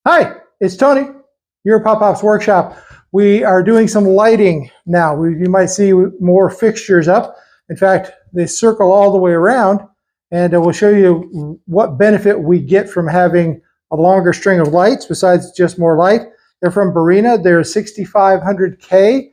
Hi, it's Tony, your Pop-Pop's Workshop. We are doing some lighting now. You might see more fixtures up. In fact, they circle all the way around, and we'll show you what benefit we get from having a longer string of lights besides just more light. They're from Barrina. They're 6500K,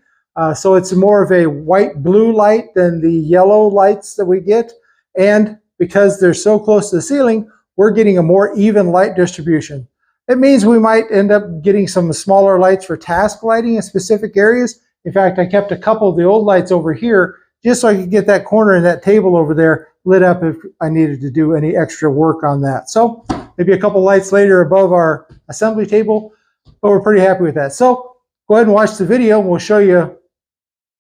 so it's more of a white-blue light than the yellow lights that we get. And because they're so close to the ceiling, we're getting a more even light distribution. It means we might end up getting some smaller lights for task lighting in specific areas. In fact, I kept a couple of the old lights over here just so I could get that corner and that table over there lit up if I needed to do any extra work on that. So maybe a couple lights later above our assembly table, but we're pretty happy with that. So go ahead and watch the video and we'll show you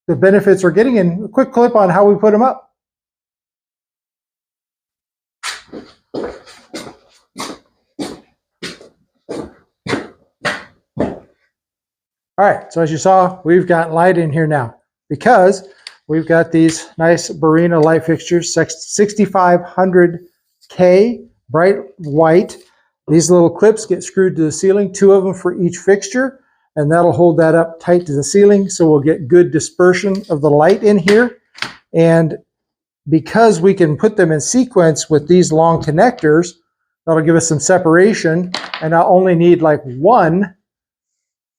the benefits we're getting and a quick clip on how we put them up. All right, so as you saw, we've got light in here now because we've got these nice Barrina light fixtures, 6500K, bright white. These little clips get screwed to the ceiling, 2 of them for each fixture, and that'll hold that up tight to the ceiling so we'll get good dispersion of the light in here. And because we can put them in sequence with these long connectors, that'll give us some separation, and I'll only need like one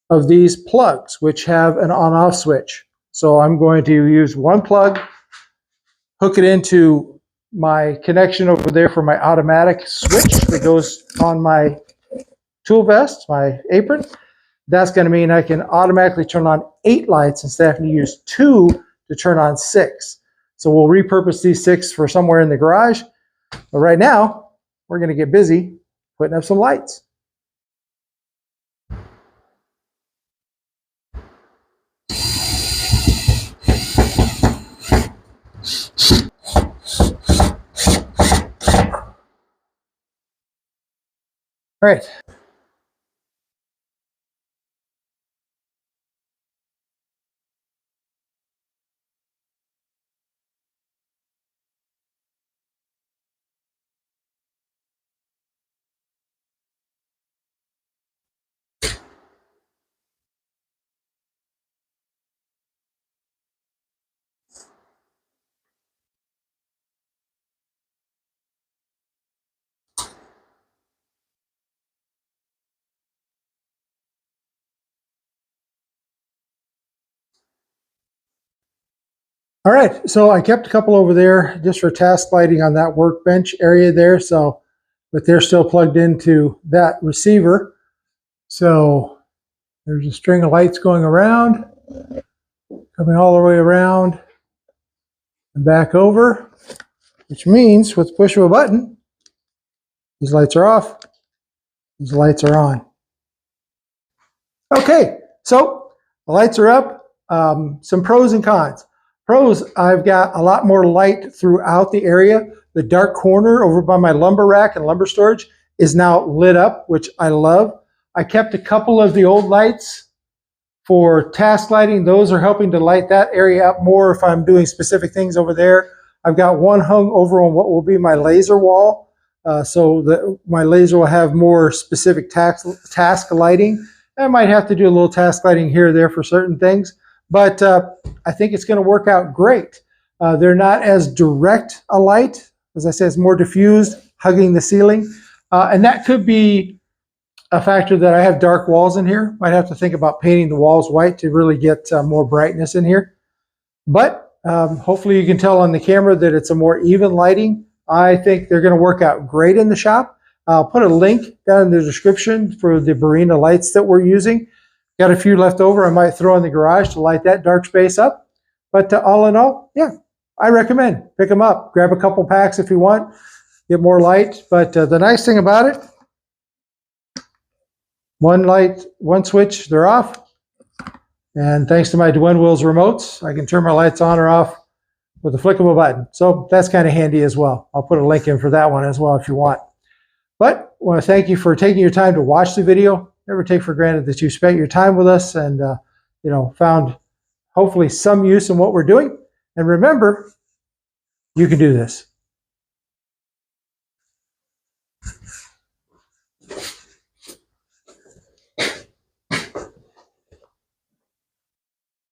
of these plugs, which have an on-off switch. So I'm going to use one plug, hook it into my connection over there for my automatic switch that goes on my tool vest, my apron. That's going to mean I can automatically turn on 8 lights instead of having to use 2 to turn on 6. So we'll repurpose these 6 for somewhere in the garage. But right now, we're going to get busy putting up some lights. All right. All right, so I kept a couple over there just for task lighting on that workbench area there. So, but they're still plugged into that receiver. So there's a string of lights going around, coming all the way around and back over, which means with the push of a button, these lights are off, these lights are on. Okay, so the lights are up. Some pros and cons. Pros, I've got a lot more light throughout the area. The dark corner over by my lumber rack and lumber storage is now lit up, which I love. I kept a couple of the old lights for task lighting. Those are helping to light that area up more if I'm doing specific things over there. I've got one hung over on what will be my laser wall, so that my laser will have more specific task lighting. I might have to do a little task lighting here or there for certain things, but I think it's going to work out great. They're not as direct a light. As I said, it's more diffused, hugging the ceiling. And that could be a factor that I have dark walls in here. Might have to think about painting the walls white to really get more brightness in here. But hopefully you can tell on the camera that it's a more even lighting. I think they're going to work out great in the shop. I'll put a link down in the description for the Barrina lights that we're using. Got a few left over I might throw in the garage to light that dark space up. But all in all, yeah, I recommend. Pick them up. Grab a couple packs if you want. Get more light. But the nice thing about it, one light, one switch, they're off. And thanks to my Dewenwils remotes, I can turn my lights on or off with the flick of a button. So that's kind of handy as well. I'll put a link in for that one as well if you want. But I want to thank you for taking your time to watch the video. Never take for granted that you spent your time with us and found hopefully some use in what we're doing. And remember, you can do this.